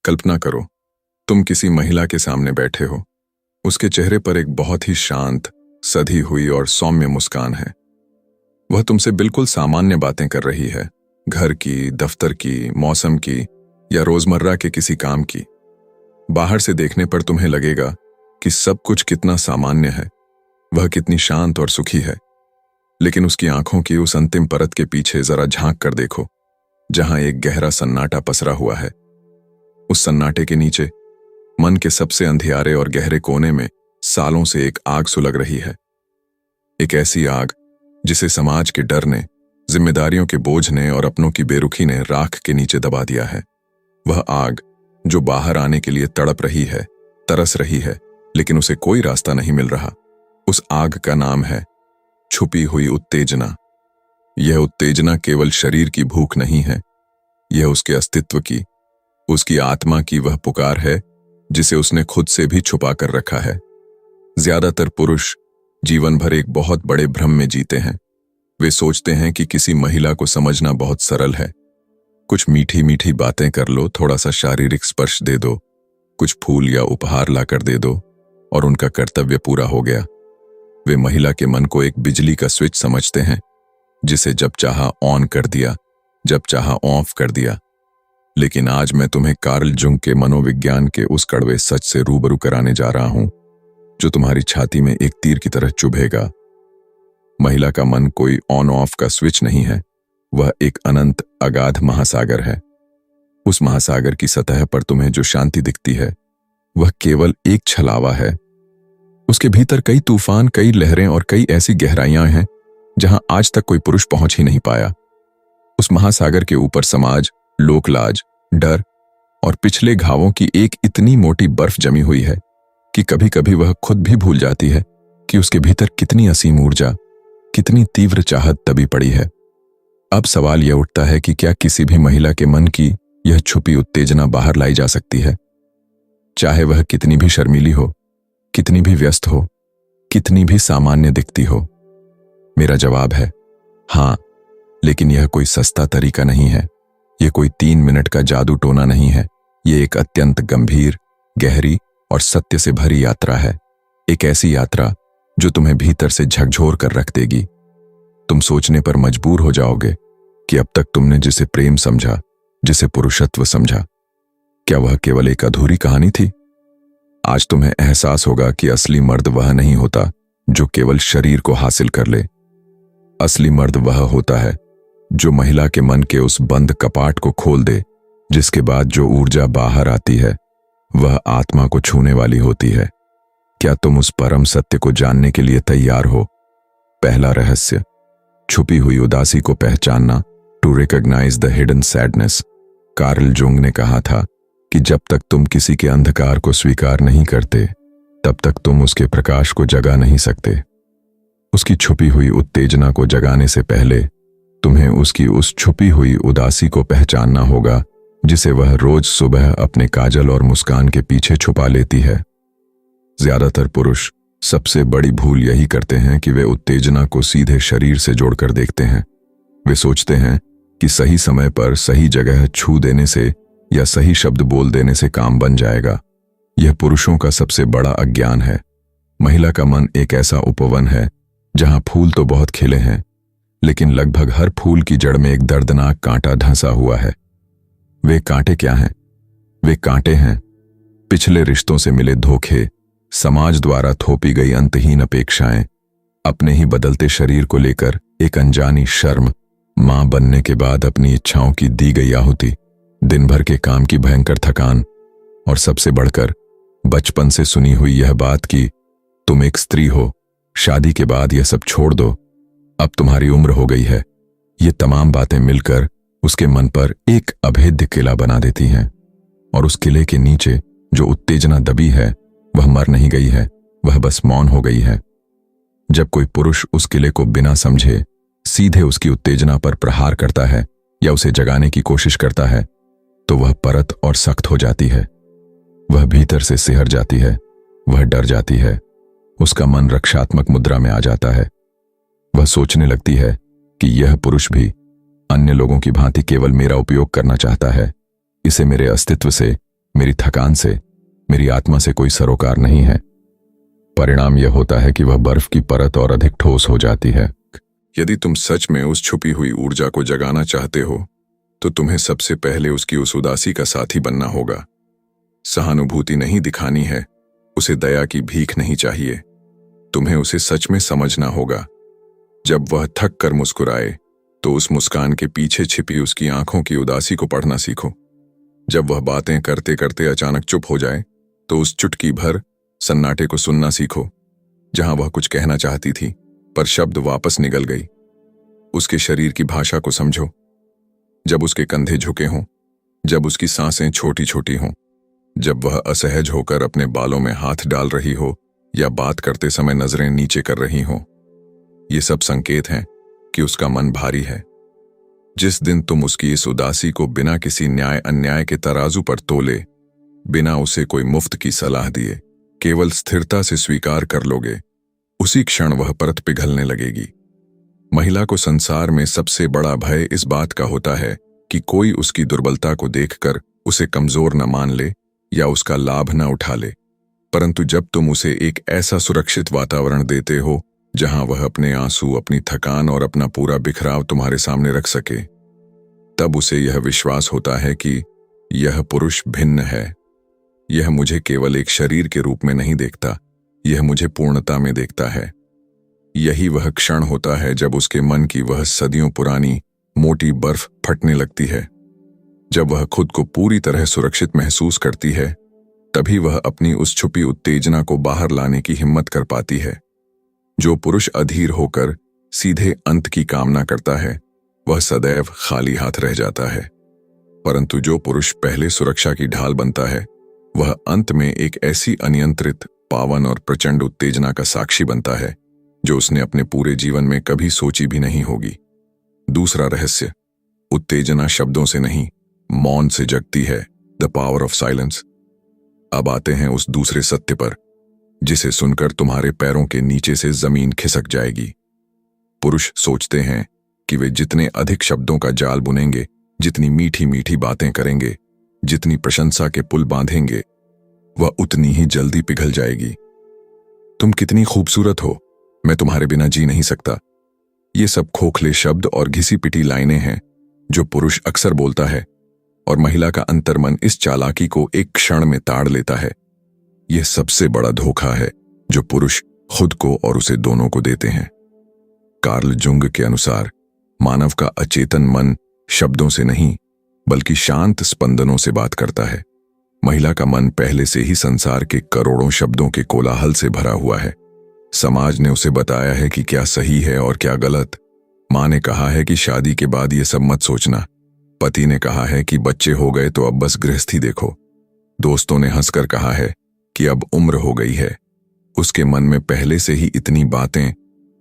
कल्पना करो, तुम किसी महिला के सामने बैठे हो। उसके चेहरे पर एक बहुत ही शांत, सधी हुई और सौम्य मुस्कान है। वह तुमसे बिल्कुल सामान्य बातें कर रही है, घर की, दफ्तर की, मौसम की या रोजमर्रा के किसी काम की। बाहर से देखने पर तुम्हें लगेगा कि सब कुछ कितना सामान्य है, वह कितनी शांत और सुखी है। लेकिन उसकी आंखों की उस अंतिम परत के पीछे जरा झांक कर देखो, जहां एक गहरा सन्नाटा पसरा हुआ है। उस सन्नाटे के नीचे मन के सबसे अंधियारे और गहरे कोने में सालों से एक आग सुलग रही है। एक ऐसी आग जिसे समाज के डर ने, जिम्मेदारियों के बोझ ने और अपनों की बेरुखी ने राख के नीचे दबा दिया है। वह आग जो बाहर आने के लिए तड़प रही है, तरस रही है, लेकिन उसे कोई रास्ता नहीं मिल रहा। उस आग का नाम है छुपी हुई उत्तेजना। यह उत्तेजना केवल शरीर की भूख नहीं है, यह उसके अस्तित्व की, उसकी आत्मा की वह पुकार है जिसे उसने खुद से भी छुपा कर रखा है। ज्यादातर पुरुष जीवन भर एक बहुत बड़े भ्रम में जीते हैं। वे सोचते हैं कि किसी महिला को समझना बहुत सरल है। कुछ मीठी मीठी बातें कर लो, थोड़ा सा शारीरिक स्पर्श दे दो, कुछ फूल या उपहार लाकर दे दो और उनका कर्तव्य पूरा हो गया। वे महिला के मन को एक बिजली का स्विच समझते हैं, जिसे जब चाहा ऑन कर दिया, जब चाहा ऑफ कर दिया। लेकिन आज मैं तुम्हें कार्ल जुंग के मनोविज्ञान के उस कड़वे सच से रूबरू कराने जा रहा हूं, जो तुम्हारी छाती में एक तीर की तरह चुभेगा। महिला का मन कोई ऑन ऑफ का स्विच नहीं है, वह एक अनंत अगाध महासागर है। उस महासागर की सतह पर तुम्हें जो शांति दिखती है, वह केवल एक छलावा है। उसके भीतर कई तूफान, कई लहरें और कई ऐसी गहराइयां हैं जहां आज तक कोई पुरुष पहुंच ही नहीं पाया। उस महासागर के ऊपर समाज, लोकलाज, डर और पिछले घावों की एक इतनी मोटी बर्फ जमी हुई है कि कभी कभी वह खुद भी भूल जाती है कि उसके भीतर कितनी असीम ऊर्जा, कितनी तीव्र चाहत दबी पड़ी है। अब सवाल यह उठता है कि क्या किसी भी महिला के मन की यह छुपी उत्तेजना बाहर लाई जा सकती है, चाहे वह कितनी भी शर्मीली हो, कितनी भी व्यस्त हो, कितनी भी सामान्य दिखती हो? मेरा जवाब है हां, लेकिन यह कोई सस्ता तरीका नहीं है। यह कोई 3 मिनट का जादू टोना नहीं है। यह एक अत्यंत गंभीर, गहरी और सत्य से भरी यात्रा है। एक ऐसी यात्रा जो तुम्हें भीतर से झकझोर कर रख देगी। तुम सोचने पर मजबूर हो जाओगे कि अब तक तुमने जिसे प्रेम समझा, जिसे पुरुषत्व समझा, क्या वह केवल एक अधूरी कहानी थी? आज तुम्हें एहसास होगा कि असली मर्द वह नहीं होता जो केवल शरीर को हासिल कर ले। असली मर्द वह होता है जो महिला के मन के उस बंद कपाट को खोल दे, जिसके बाद जो ऊर्जा बाहर आती है वह आत्मा को छूने वाली होती है। क्या तुम उस परम सत्य को जानने के लिए तैयार हो? पहला रहस्य, छुपी हुई उदासी को पहचानना, to recognise the hidden sadness. Carl Jung ने कहा था कि जब तक तुम किसी के अंधकार को स्वीकार नहीं करते, तब तक तुम उसके प्रकाश को जगा नहीं सकते। उसकी छुपी हुई उत्तेजना को जगाने से पहले तुम्हें उसकी उस छुपी हुई उदासी को पहचानना होगा, जिसे वह रोज सुबह अपने काजल और मुस्कान के पीछे छुपा लेती है। ज्यादातर पुरुष सबसे बड़ी भूल यही करते हैं कि वे उत्तेजना को सीधे शरीर से जोड़कर देखते हैं। वे सोचते हैं कि सही समय पर सही जगह छू देने से या सही शब्द बोल देने से काम बन जाएगा। यह पुरुषों का सबसे बड़ा अज्ञान है। महिला का मन एक ऐसा उपवन है जहां फूल तो बहुत खिले हैं, लेकिन लगभग हर फूल की जड़ में एक दर्दनाक कांटा धंसा हुआ है। वे कांटे क्या हैं? वे कांटे हैं पिछले रिश्तों से मिले धोखे, समाज द्वारा थोपी गई अंतहीन अपेक्षाएं, अपने ही बदलते शरीर को लेकर एक अनजानी शर्म, मां बनने के बाद अपनी इच्छाओं की दी गई आहुति, दिन भर के काम की भयंकर थकान और सबसे बढ़कर बचपन से सुनी हुई यह बात कि तुम एक स्त्री हो, शादी के बाद यह सब छोड़ दो, अब तुम्हारी उम्र हो गई है। ये तमाम बातें मिलकर उसके मन पर एक अभेद्य किला बना देती हैं, और उस किले के नीचे जो उत्तेजना दबी है वह मर नहीं गई है, वह बस मौन हो गई है। जब कोई पुरुष उस किले को बिना समझे सीधे उसकी उत्तेजना पर प्रहार करता है या उसे जगाने की कोशिश करता है, तो वह परत और सख्त हो जाती है। वह भीतर से सिहर जाती है, वह डर जाती है, उसका मन रक्षात्मक मुद्रा में आ जाता है। वह सोचने लगती है कि यह पुरुष भी अन्य लोगों की भांति केवल मेरा उपयोग करना चाहता है, इसे मेरे अस्तित्व से, मेरी थकान से, मेरी आत्मा से कोई सरोकार नहीं है। परिणाम यह होता है कि वह बर्फ की परत और अधिक ठोस हो जाती है। यदि तुम सच में उस छुपी हुई ऊर्जा को जगाना चाहते हो तो तुम्हें सबसे पहले उसकी उस उदासी का साथी बनना होगा। सहानुभूति नहीं दिखानी है, उसे दया की भीख नहीं चाहिए, तुम्हें उसे सच में समझना होगा। जब वह थक कर मुस्कुराए तो उस मुस्कान के पीछे छिपी उसकी आंखों की उदासी को पढ़ना सीखो। जब वह बातें करते करते अचानक चुप हो जाए तो उस चुटकी भर सन्नाटे को सुनना सीखो, जहां वह कुछ कहना चाहती थी पर शब्द वापस निकल गई। उसके शरीर की भाषा को समझो, जब उसके कंधे झुके हों, जब उसकी सांसें छोटी छोटी हों, जब वह असहज होकर अपने बालों में हाथ डाल रही हो या बात करते समय नजरें नीचे कर रही हों। ये सब संकेत हैं कि उसका मन भारी है। जिस दिन तुम उसकी इस उदासी को बिना किसी न्याय अन्याय के तराजू पर तोले, बिना उसे कोई मुफ्त की सलाह दिए, केवल स्थिरता से स्वीकार कर लोगे, उसी क्षण वह परत पिघलने लगेगी। महिला को संसार में सबसे बड़ा भय इस बात का होता है कि कोई उसकी दुर्बलता को देखकर उसे कमजोर न मान ले या उसका लाभ न उठा ले। परंतु जब तुम उसे एक ऐसा सुरक्षित वातावरण देते हो जहां वह अपने आंसू, अपनी थकान और अपना पूरा बिखराव तुम्हारे सामने रख सके, तब उसे यह विश्वास होता है कि यह पुरुष भिन्न है। यह मुझे केवल एक शरीर के रूप में नहीं देखता, यह मुझे पूर्णता में देखता है। यही वह क्षण होता है जब उसके मन की वह सदियों पुरानी मोटी बर्फ फटने लगती है। जब वह खुद को पूरी तरह सुरक्षित महसूस करती है, तभी वह अपनी उस छुपी उत्तेजना को बाहर लाने की हिम्मत कर पाती है। जो पुरुष अधीर होकर सीधे अंत की कामना करता है, वह सदैव खाली हाथ रह जाता है। परंतु जो पुरुष पहले सुरक्षा की ढाल बनता है, वह अंत में एक ऐसी अनियंत्रित, पावन और प्रचंड उत्तेजना का साक्षी बनता है जो उसने अपने पूरे जीवन में कभी सोची भी नहीं होगी। दूसरा रहस्य, उत्तेजना शब्दों से नहीं, मौन से जगती है। The power of silence. अब आते हैं उस दूसरे सत्य पर जिसे सुनकर तुम्हारे पैरों के नीचे से जमीन खिसक जाएगी। पुरुष सोचते हैं कि वे जितने अधिक शब्दों का जाल बुनेंगे, जितनी मीठी मीठी बातें करेंगे, जितनी प्रशंसा के पुल बांधेंगे, वह उतनी ही जल्दी पिघल जाएगी। तुम कितनी खूबसूरत हो, मैं तुम्हारे बिना जी नहीं सकता। ये सब खोखले शब्द और घिसी पिटी लाइनें हैं जो पुरुष अक्सर बोलता है, और महिला का अंतर्मन इस चालाकी को एक क्षण में ताड़ लेता है। यह सबसे बड़ा धोखा है जो पुरुष खुद को और उसे दोनों को देते हैं। कार्ल जुंग के अनुसार मानव का अचेतन मन शब्दों से नहीं बल्कि शांत स्पंदनों से बात करता है। महिला का मन पहले से ही संसार के करोड़ों शब्दों के कोलाहल से भरा हुआ है। समाज ने उसे बताया है कि क्या सही है और क्या गलत। माँ ने कहा है कि शादी के बाद ये सब मत सोचना। पति ने कहा है कि बच्चे हो गए तो अब बस गृहस्थी देखो। दोस्तों ने हंसकर कहा है कि अब उम्र हो गई है। उसके मन में पहले से ही इतनी बातें,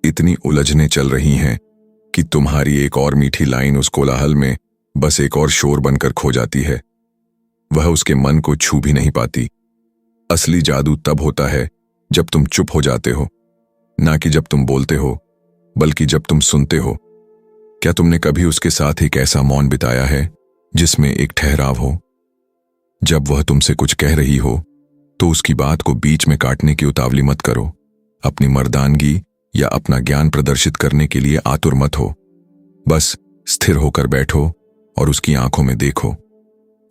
इतनी उलझने चल रही हैं कि तुम्हारी एक और मीठी लाइन उस कोलाहल में बस एक और शोर बनकर खो जाती है। वह उसके मन को छू भी नहीं पाती। असली जादू तब होता है जब तुम चुप हो जाते हो, ना कि जब तुम बोलते हो, बल्कि जब तुम सुनते हो। क्या तुमने कभी उसके साथ एक ऐसा मौन बिताया है जिसमें एक ठहराव हो? जब वह तुमसे कुछ कह रही हो तो उसकी बात को बीच में काटने की उतावली मत करो। अपनी मर्दानगी या अपना ज्ञान प्रदर्शित करने के लिए आतुर मत हो। बस स्थिर होकर बैठो और उसकी आंखों में देखो,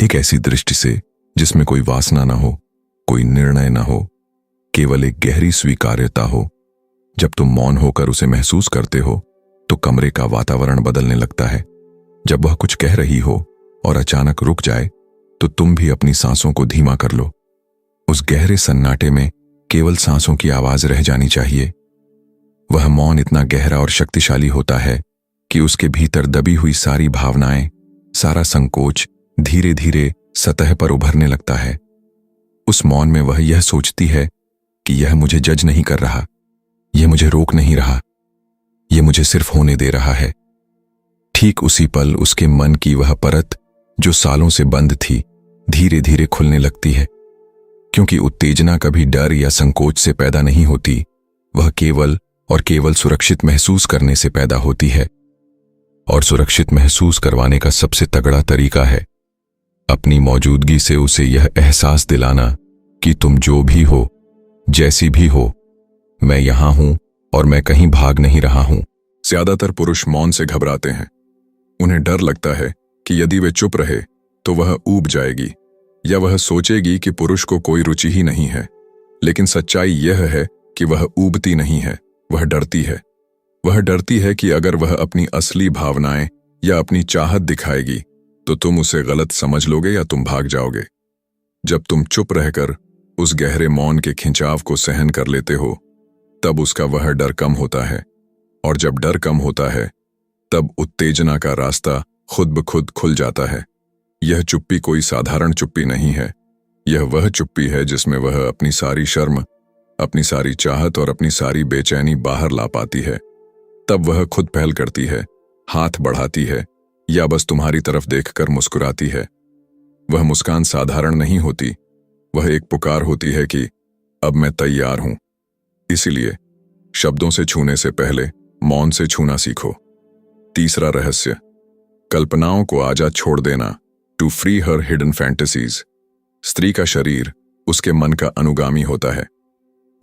एक ऐसी दृष्टि से जिसमें कोई वासना ना हो, कोई निर्णय ना हो, केवल एक गहरी स्वीकार्यता हो। जब तुम मौन होकर उसे महसूस करते हो तो कमरे का वातावरण बदलने लगता है। जब वह कुछ कह रही हो और अचानक रुक जाए तो तुम भी अपनी सांसों को धीमा कर लो। उस गहरे सन्नाटे में केवल सांसों की आवाज रह जानी चाहिए। वह मौन इतना गहरा और शक्तिशाली होता है कि उसके भीतर दबी हुई सारी भावनाएं, सारा संकोच धीरे धीरे सतह पर उभरने लगता है। उस मौन में वह यह सोचती है कि यह मुझे जज नहीं कर रहा, यह मुझे रोक नहीं रहा, यह मुझे सिर्फ होने दे रहा है। ठीक उसी पल उसके मन की वह परत जो सालों से बंद थी धीरे धीरे खुलने लगती है। क्योंकि उत्तेजना कभी डर या संकोच से पैदा नहीं होती, वह केवल और केवल सुरक्षित महसूस करने से पैदा होती है। और सुरक्षित महसूस करवाने का सबसे तगड़ा तरीका है अपनी मौजूदगी से उसे यह एहसास दिलाना कि तुम जो भी हो, जैसी भी हो, मैं यहां हूं और मैं कहीं भाग नहीं रहा हूं। ज्यादातर पुरुष मौन से घबराते हैं। उन्हें डर लगता है कि यदि वे चुप रहे तो वह ऊब जाएगी या वह सोचेगी कि पुरुष को कोई रुचि ही नहीं है। लेकिन सच्चाई यह है कि वह ऊबती नहीं है, वह डरती है। वह डरती है कि अगर वह अपनी असली भावनाएं या अपनी चाहत दिखाएगी तो तुम उसे गलत समझ लोगे या तुम भाग जाओगे। जब तुम चुप रहकर उस गहरे मौन के खिंचाव को सहन कर लेते हो, तब उसका वह डर कम होता है, और जब डर कम होता है तब उत्तेजना का रास्ता खुद ब खुद खुल जाता है। यह चुप्पी कोई साधारण चुप्पी नहीं है। यह वह चुप्पी है जिसमें वह अपनी सारी शर्म, अपनी सारी चाहत और अपनी सारी बेचैनी बाहर ला पाती है। तब वह खुद पहल करती है, हाथ बढ़ाती है या बस तुम्हारी तरफ देखकर मुस्कुराती है। वह मुस्कान साधारण नहीं होती, वह एक पुकार होती है कि अब मैं तैयार हूं। इसीलिए शब्दों से छूने से पहले मौन से छूना सीखो। तीसरा रहस्य, कल्पनाओं को आजाद छोड़ देना, to free her hidden fantasies. स्त्री का शरीर उसके मन का अनुगामी होता है।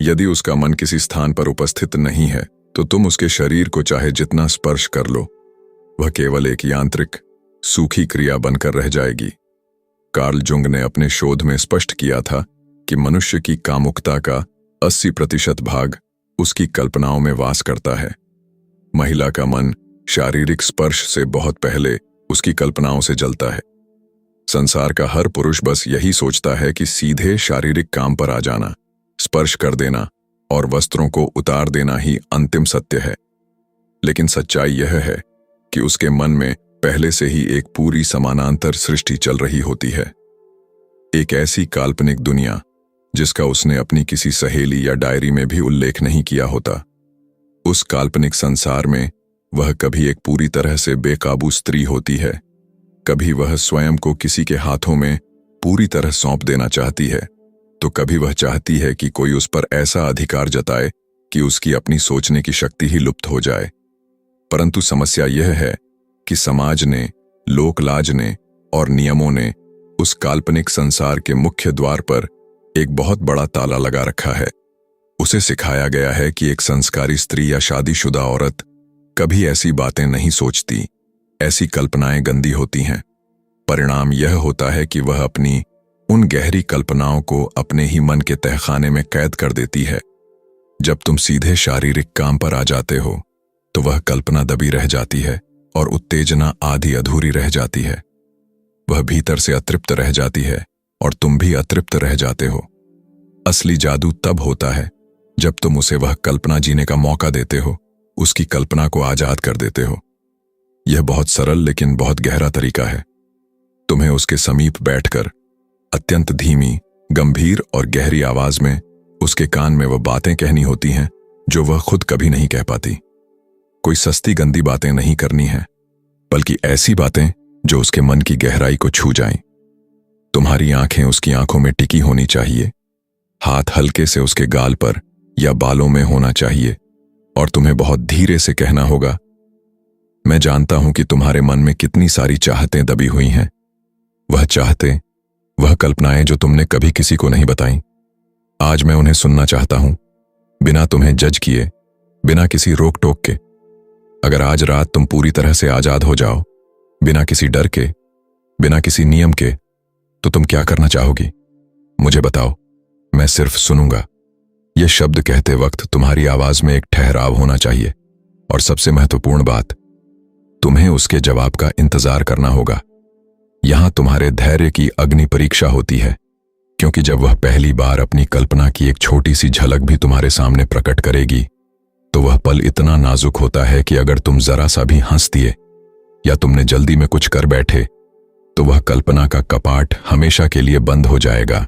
यदि उसका मन किसी स्थान पर उपस्थित नहीं है तो तुम उसके शरीर को चाहे जितना स्पर्श कर लो, वह केवल एक यांत्रिक, सूखी क्रिया बनकर रह जाएगी। कार्ल जुंग ने अपने शोध में स्पष्ट किया था कि मनुष्य की कामुकता का 80% भाग उसकी कल्पनाओं में वास करता है। महिला का मन शारीरिक स्पर्श से बहुत पहले उसकी कल्पनाओं से जलता है। संसार का हर पुरुष बस यही सोचता है कि सीधे शारीरिक काम पर आ जाना, स्पर्श कर देना और वस्त्रों को उतार देना ही अंतिम सत्य है। लेकिन सच्चाई यह है कि उसके मन में पहले से ही एक पूरी समानांतर सृष्टि चल रही होती है। एक ऐसी काल्पनिक दुनिया जिसका उसने अपनी किसी सहेली या डायरी में भी उल्लेख नहीं किया होता। उस काल्पनिक संसार में वह कभी एक पूरी तरह से बेकाबू स्त्री होती है, कभी वह स्वयं को किसी के हाथों में पूरी तरह सौंप देना चाहती है, तो कभी वह चाहती है कि कोई उस पर ऐसा अधिकार जताए कि उसकी अपनी सोचने की शक्ति ही लुप्त हो जाए। परंतु समस्या यह है कि समाज ने, लोकलाज ने और नियमों ने उस काल्पनिक संसार के मुख्य द्वार पर एक बहुत बड़ा ताला लगा रखा है। उसे सिखाया गया है कि एक संस्कारी स्त्री या शादीशुदा औरत कभी ऐसी बातें नहीं सोचती, ऐसी कल्पनाएं गंदी होती हैं। परिणाम यह होता है कि वह अपनी उन गहरी कल्पनाओं को अपने ही मन के तहखाने में कैद कर देती है। जब तुम सीधे शारीरिक काम पर आ जाते हो तो वह कल्पना दबी रह जाती है और उत्तेजना आधी अधूरी रह जाती है। वह भीतर से अतृप्त रह जाती है और तुम भी अतृप्त रह जाते हो। असली जादू तब होता है जब तुम उसे वह कल्पना जीने का मौका देते हो, उसकी कल्पना को आजाद कर देते हो। यह बहुत सरल लेकिन बहुत गहरा तरीका है। तुम्हें उसके समीप बैठकर अत्यंत धीमी, गंभीर और गहरी आवाज में उसके कान में वह बातें कहनी होती हैं जो वह खुद कभी नहीं कह पाती। कोई सस्ती गंदी बातें नहीं करनी है, बल्कि ऐसी बातें जो उसके मन की गहराई को छू जाएं। तुम्हारी आंखें उसकी आंखों में टिकी होनी चाहिए, हाथ हल्के से उसके गाल पर या बालों में होना चाहिए और तुम्हें बहुत धीरे से कहना होगा, मैं जानता हूं कि तुम्हारे मन में कितनी सारी चाहतें दबी हुई हैं। वह चाहतें, वह कल्पनाएं जो तुमने कभी किसी को नहीं बताईं, आज मैं उन्हें सुनना चाहता हूं, बिना तुम्हें जज किए, बिना किसी रोक टोक के। अगर आज रात तुम पूरी तरह से आजाद हो जाओ, बिना किसी डर के, बिना किसी नियम के, तो तुम क्या करना चाहोगी? मुझे बताओ, मैं सिर्फ सुनूंगा। यह शब्द कहते वक्त तुम्हारी आवाज में एक ठहराव होना चाहिए, और सबसे महत्वपूर्ण बात, तुम्हें उसके जवाब का इंतजार करना होगा। यहां तुम्हारे धैर्य की अग्नि परीक्षा होती है, क्योंकि जब वह पहली बार अपनी कल्पना की एक छोटी सी झलक भी तुम्हारे सामने प्रकट करेगी, तो वह पल इतना नाजुक होता है कि अगर तुम जरा सा भी हंस दिए या तुमने जल्दी में कुछ कर बैठे, तो वह कल्पना का कपाट हमेशा के लिए बंद हो जाएगा।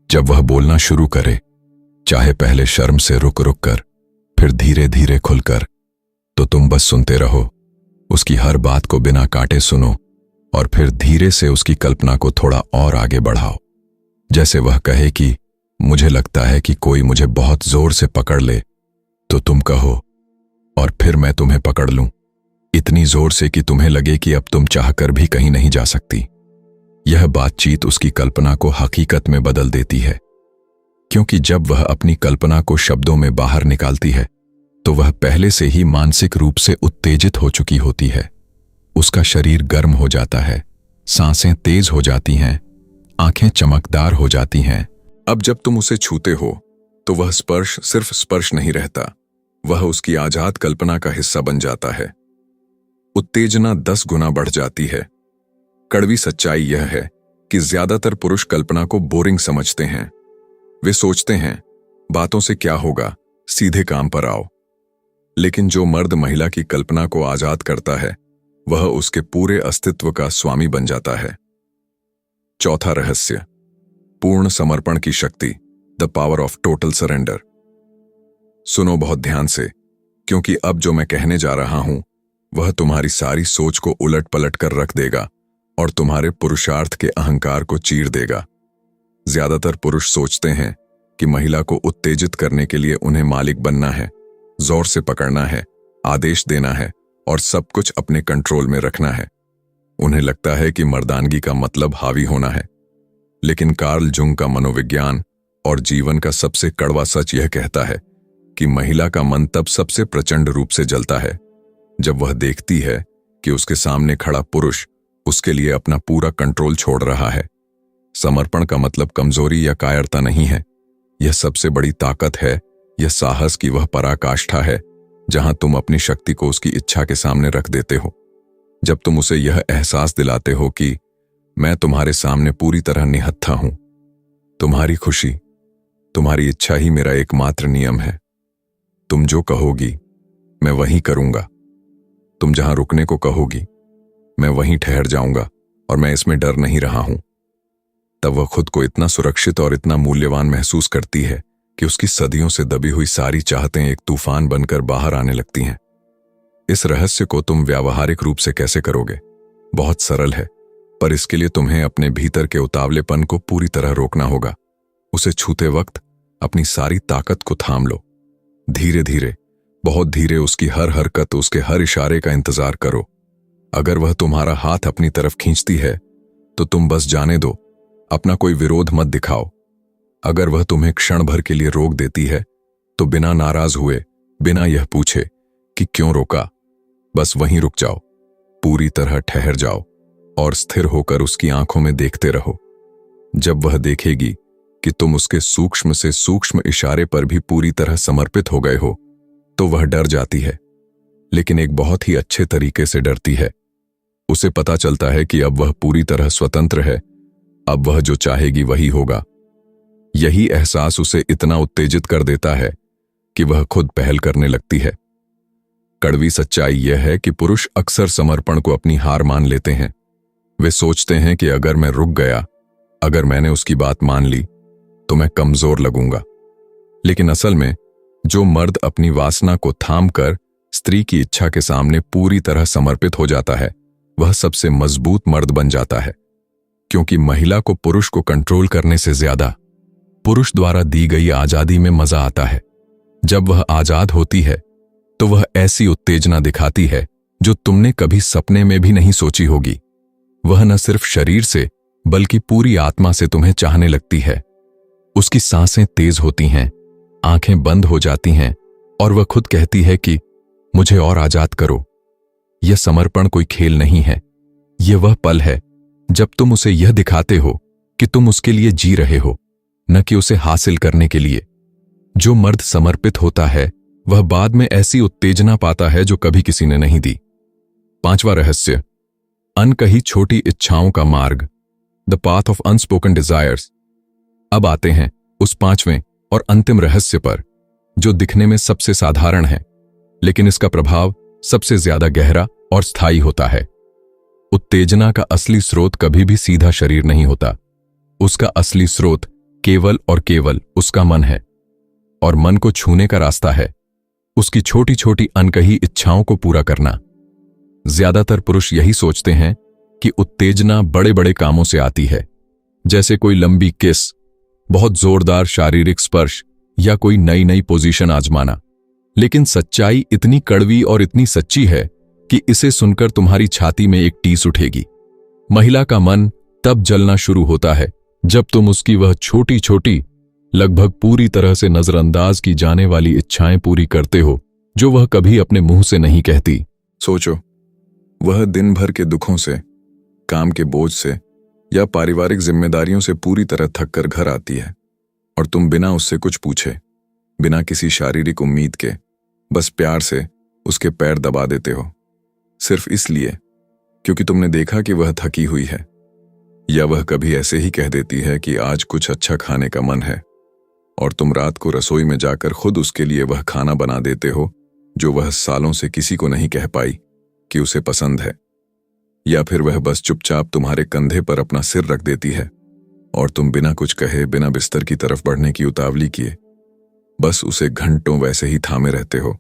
जब वह बोलना शुरू करे, चाहे पहले शर्म से रुक रुक कर, फिर धीरे धीरे खुलकर, तो तुम बस सुनते रहो, उसकी हर बात को बिना काटे सुनो और फिर धीरे से उसकी कल्पना को थोड़ा और आगे बढ़ाओ। जैसे वह कहे कि मुझे लगता है कि कोई मुझे बहुत जोर से पकड़ ले, तो तुम कहो, और फिर मैं तुम्हें पकड़ लूं, इतनी जोर से कि तुम्हें लगे कि अब तुम चाहकर भी कहीं नहीं जा सकती। यह बातचीत उसकी कल्पना को हकीकत में बदल देती है, क्योंकि जब वह अपनी कल्पना को शब्दों में बाहर निकालती है तो वह पहले से ही मानसिक रूप से उत्तेजित हो चुकी होती है। उसका शरीर गर्म हो जाता है, सांसें तेज हो जाती हैं, आंखें चमकदार हो जाती हैं। अब जब तुम उसे छूते हो तो वह स्पर्श सिर्फ स्पर्श नहीं रहता, वह उसकी आजाद कल्पना का हिस्सा बन जाता है। उत्तेजना 10 गुना बढ़ जाती है। कड़वी सच्चाई यह है कि ज्यादातर पुरुष कल्पना को बोरिंग समझते हैं। वे सोचते हैं, बातों से क्या होगा, सीधे काम पर आओ। लेकिन जो मर्द महिला की कल्पना को आजाद करता है वह उसके पूरे अस्तित्व का स्वामी बन जाता है। चौथा रहस्य, पूर्ण समर्पण की शक्ति, the power of total surrender. सुनो बहुत ध्यान से, क्योंकि अब जो मैं कहने जा रहा हूं वह तुम्हारी सारी सोच को उलट पलट कर रख देगा और तुम्हारे पुरुषार्थ के अहंकार को चीर देगा। ज्यादातर पुरुष सोचते हैं कि महिला को उत्तेजित करने के लिए उन्हें मालिक बनना है, जोर से पकड़ना है, आदेश देना है और सब कुछ अपने कंट्रोल में रखना है। उन्हें लगता है कि मर्दानगी का मतलब हावी होना है। लेकिन कार्ल जुंग का मनोविज्ञान और जीवन का सबसे कड़वा सच यह कहता है कि महिला का मन तब सबसे प्रचंड रूप से जलता है जब वह देखती है कि उसके सामने खड़ा पुरुष उसके लिए अपना पूरा कंट्रोल छोड़ रहा है। समर्पण का मतलब कमजोरी या कायरता नहीं है, यह सबसे बड़ी ताकत है। यह साहस की वह पराकाष्ठा है जहां तुम अपनी शक्ति को उसकी इच्छा के सामने रख देते हो। जब तुम उसे यह एहसास दिलाते हो कि मैं तुम्हारे सामने पूरी तरह निहत्था हूं, तुम्हारी खुशी, तुम्हारी इच्छा ही मेरा एकमात्र नियम है। तुम जो कहोगी मैं वहीं करूंगा। तुम जहां रुकने को कहोगी मैं वहीं ठहर जाऊंगा और मैं इसमें डर नहीं रहा हूं। तब वह खुद को इतना सुरक्षित और इतना मूल्यवान महसूस करती है कि उसकी सदियों से दबी हुई सारी चाहतें एक तूफान बनकर बाहर आने लगती हैं। इस रहस्य को तुम व्यावहारिक रूप से कैसे करोगे? बहुत सरल है, पर इसके लिए तुम्हें अपने भीतर के उतावलेपन को पूरी तरह रोकना होगा। उसे छूते वक्त अपनी सारी ताकत को थाम लो। धीरे धीरे, बहुत धीरे उसकी हर हरकत, उसके हर इशारे का इंतजार करो। अगर वह तुम्हारा हाथ अपनी तरफ खींचती है तो तुम बस जाने दो, अपना कोई विरोध मत दिखाओ। अगर वह तुम्हें क्षण भर के लिए रोक देती है तो बिना नाराज हुए, बिना यह पूछे कि क्यों रोका, बस वहीं रुक जाओ, पूरी तरह ठहर जाओ और स्थिर होकर उसकी आंखों में देखते रहो। जब वह देखेगी कि तुम उसके सूक्ष्म से सूक्ष्म इशारे पर भी पूरी तरह समर्पित हो गए हो तो वह डर जाती है, लेकिन एक बहुत ही अच्छे तरीके से डरती है। उसे पता चलता है कि अब वह पूरी तरह स्वतंत्र है, अब वह जो चाहेगी वही होगा। यही एहसास उसे इतना उत्तेजित कर देता है कि वह खुद पहल करने लगती है। कड़वी सच्चाई यह है कि पुरुष अक्सर समर्पण को अपनी हार मान लेते हैं। वे सोचते हैं कि अगर मैं रुक गया, अगर मैंने उसकी बात मान ली तो मैं कमजोर लगूंगा। लेकिन असल में जो मर्द अपनी वासना को थाम कर स्त्री की इच्छा के सामने पूरी तरह समर्पित हो जाता है वह सबसे मजबूत मर्द बन जाता है, क्योंकि महिला को पुरुष को कंट्रोल करने से ज्यादा पुरुष द्वारा दी गई आजादी में मजा आता है। जब वह आजाद होती है तो वह ऐसी उत्तेजना दिखाती है जो तुमने कभी सपने में भी नहीं सोची होगी। वह न सिर्फ शरीर से बल्कि पूरी आत्मा से तुम्हें चाहने लगती है। उसकी सांसें तेज होती हैं, आंखें बंद हो जाती हैं और वह खुद कहती है कि मुझे और आजाद करो। यह समर्पण कोई खेल नहीं है, यह वह पल है जब तुम उसे यह दिखाते हो कि तुम उसके लिए जी रहे हो, न कि उसे हासिल करने के लिए। जो मर्द समर्पित होता है वह बाद में ऐसी उत्तेजना पाता है जो कभी किसी ने नहीं दी। पांचवा रहस्य, अनकही छोटी इच्छाओं का मार्ग, the path of unspoken desires. अब आते हैं उस पांचवें और अंतिम रहस्य पर जो दिखने में सबसे साधारण है, लेकिन इसका प्रभाव सबसे ज्यादा गहरा और स्थायी होता है। उत्तेजना का असली स्रोत कभी भी सीधा शरीर नहीं होता। उसका असली स्रोत केवल और केवल उसका मन है, और मन को छूने का रास्ता है उसकी छोटी छोटी अनकही इच्छाओं को पूरा करना। ज्यादातर पुरुष यही सोचते हैं कि उत्तेजना बड़े बड़े कामों से आती है, जैसे कोई लंबी किस, बहुत जोरदार शारीरिक स्पर्श या कोई नई नई पोजीशन आजमाना। लेकिन सच्चाई इतनी कड़वी और इतनी सच्ची है कि इसे सुनकर तुम्हारी छाती में एक टीस उठेगी। महिला का मन तब जलना शुरू होता है जब तुम उसकी वह छोटी छोटी, लगभग पूरी तरह से नजरअंदाज की जाने वाली इच्छाएं पूरी करते हो जो वह कभी अपने मुंह से नहीं कहती। सोचो, वह दिन भर के दुखों से, काम के बोझ से या पारिवारिक जिम्मेदारियों से पूरी तरह थक कर घर आती है और तुम बिना उससे कुछ पूछे, बिना किसी शारीरिक उम्मीद के, बस प्यार से उसके पैर दबा देते हो, सिर्फ इसलिए क्योंकि तुमने देखा कि वह थकी हुई है। या वह कभी ऐसे ही कह देती है कि आज कुछ अच्छा खाने का मन है और तुम रात को रसोई में जाकर खुद उसके लिए वह खाना बना देते हो जो वह सालों से किसी को नहीं कह पाई कि उसे पसंद है। या फिर वह बस चुपचाप तुम्हारे कंधे पर अपना सिर रख देती है और तुम बिना कुछ कहे, बिना बिस्तर की तरफ बढ़ने की उतावली किए, बस उसे घंटों वैसे ही थामे रहते हो।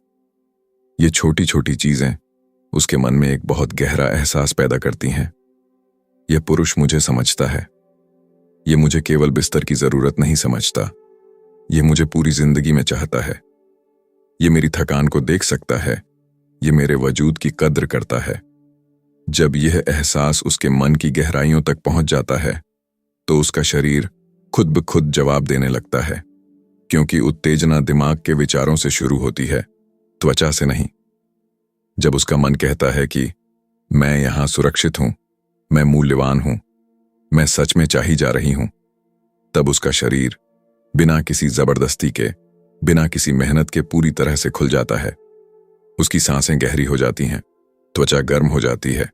ये छोटी छोटी चीजें उसके मन में एक बहुत गहरा एहसास पैदा करती हैं। यह पुरुष मुझे समझता है, ये मुझे केवल बिस्तर की जरूरत नहीं समझता, ये मुझे पूरी जिंदगी में चाहता है, ये मेरी थकान को देख सकता है, ये मेरे वजूद की कद्र करता है। जब यह एहसास उसके मन की गहराइयों तक पहुंच जाता है तो उसका शरीर खुद ब खुद जवाब देने लगता है, क्योंकि उत्तेजना दिमाग के विचारों से शुरू होती है, त्वचा से नहीं। जब उसका मन कहता है कि मैं यहां सुरक्षित हूं, मैं मूल्यवान हूं, मैं सच में चाही जा रही हूं, तब उसका शरीर बिना किसी जबरदस्ती के, बिना किसी मेहनत के पूरी तरह से खुल जाता है। उसकी सांसें गहरी हो जाती हैं, त्वचा गर्म हो जाती है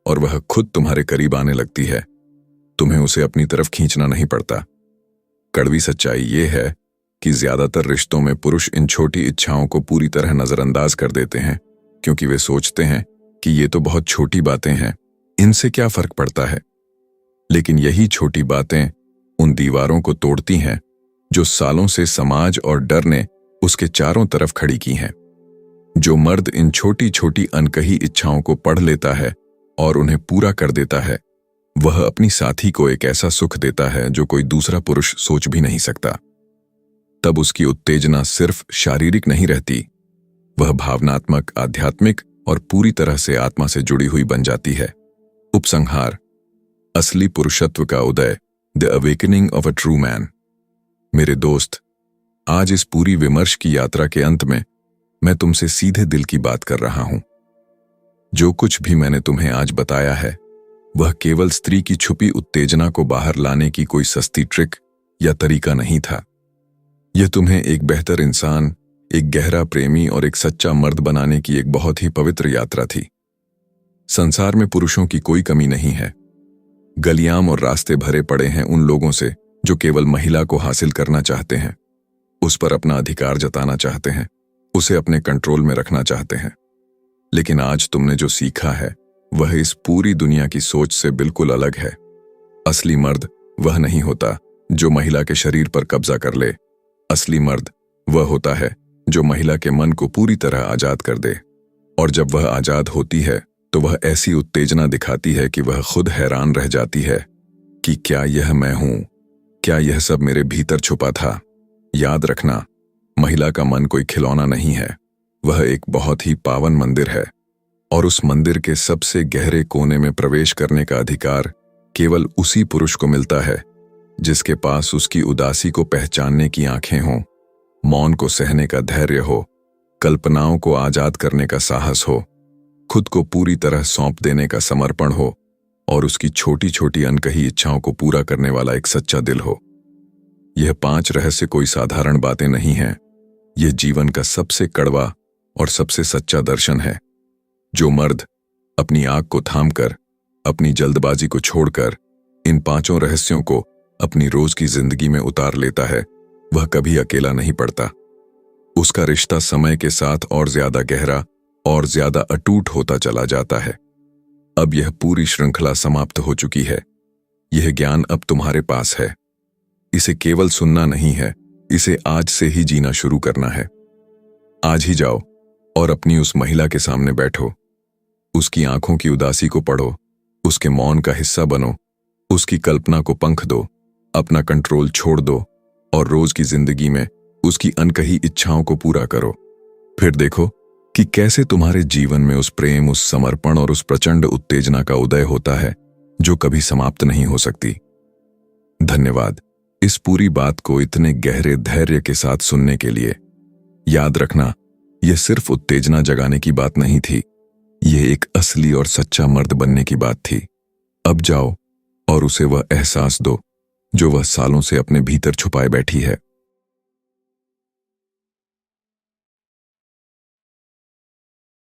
और वह खुद तुम्हारे करीब आने लगती है। तुम्हें उसे अपनी तरफ खींचना नहीं पड़ता। कड़वी सच्चाई ये है कि ज्यादातर रिश्तों में पुरुष इन छोटी इच्छाओं को पूरी तरह नजरअंदाज कर देते हैं, क्योंकि वे सोचते हैं कि ये तो बहुत छोटी बातें हैं, इनसे क्या फर्क पड़ता है। लेकिन यही छोटी बातें उन दीवारों को तोड़ती हैं जो सालों से समाज और डर ने उसके चारों तरफ खड़ी की हैं। जो मर्द इन छोटी छोटी अनकही इच्छाओं को पढ़ लेता है और उन्हें पूरा कर देता है, वह अपनी साथी को एक ऐसा सुख देता है जो कोई दूसरा पुरुष सोच भी नहीं सकता। तब उसकी उत्तेजना सिर्फ शारीरिक नहीं रहती, वह भावनात्मक, आध्यात्मिक और पूरी तरह से आत्मा से जुड़ी हुई बन जाती है। उपसंहार, असली पुरुषत्व का उदय, the awakening of a true man. मेरे दोस्त, आज इस पूरी विमर्श की यात्रा के अंत में मैं तुमसे सीधे दिल की बात कर रहा हूं। जो कुछ भी मैंने तुम्हें आज बताया है वह केवल स्त्री की छुपी उत्तेजना को बाहर लाने की कोई सस्ती ट्रिक या तरीका नहीं था। यह तुम्हें एक बेहतर इंसान, एक गहरा प्रेमी और एक सच्चा मर्द बनाने की एक बहुत ही पवित्र यात्रा थी। संसार में पुरुषों की कोई कमी नहीं है। गलियां और रास्ते भरे पड़े हैं उन लोगों से जो केवल महिला को हासिल करना चाहते हैं, उस पर अपना अधिकार जताना चाहते हैं, उसे अपने कंट्रोल में रखना चाहते हैं। लेकिन आज तुमने जो सीखा है वह इस पूरी दुनिया की सोच से बिल्कुल अलग है। असली मर्द वह नहीं होता जो महिला के शरीर पर कब्जा कर ले। असली मर्द वह होता है जो महिला के मन को पूरी तरह आजाद कर दे। और जब वह आजाद होती है तो वह ऐसी उत्तेजना दिखाती है कि वह खुद हैरान रह जाती है कि क्या यह मैं हूं, क्या यह सब मेरे भीतर छुपा था। याद रखना, महिला का मन कोई खिलौना नहीं है, वह एक बहुत ही पावन मंदिर है और उस मंदिर के सबसे गहरे कोने में प्रवेश करने का अधिकार केवल उसी पुरुष को मिलता है जिसके पास उसकी उदासी को पहचानने की आंखें हों, मौन को सहने का धैर्य हो, कल्पनाओं को आजाद करने का साहस हो, खुद को पूरी तरह सौंप देने का समर्पण हो और उसकी छोटी छोटी अनकही इच्छाओं को पूरा करने वाला एक सच्चा दिल हो। यह 5 रहस्य कोई साधारण बातें नहीं हैं, यह जीवन का सबसे कड़वा और सबसे सच्चा दर्शन है। जो मर्द अपनी आंख को थामकर, अपनी जल्दबाजी को छोड़कर इन 5 रहस्यों को अपनी रोज की जिंदगी में उतार लेता है, वह कभी अकेला नहीं पड़ता। उसका रिश्ता समय के साथ और ज्यादा गहरा और ज्यादा अटूट होता चला जाता है। अब यह पूरी श्रृंखला समाप्त हो चुकी है। यह ज्ञान अब तुम्हारे पास है। इसे केवल सुनना नहीं है, इसे आज से ही जीना शुरू करना है। आज ही जाओ और अपनी उस महिला के सामने बैठो, उसकी आंखों की उदासी को पढ़ो, उसके मौन का हिस्सा बनो, उसकी कल्पना को पंख दो, अपना कंट्रोल छोड़ दो और रोज की जिंदगी में उसकी अनकही इच्छाओं को पूरा करो। फिर देखो कि कैसे तुम्हारे जीवन में उस प्रेम, उस समर्पण और उस प्रचंड उत्तेजना का उदय होता है जो कभी समाप्त नहीं हो सकती। धन्यवाद इस पूरी बात को इतने गहरे धैर्य के साथ सुनने के लिए। याद रखना, यह सिर्फ उत्तेजना जगाने की बात नहीं थी, यह एक असली और सच्चा मर्द बनने की बात थी। अब जाओ और उसे वह एहसास दो जो वह सालों से अपने भीतर छुपाए बैठी है।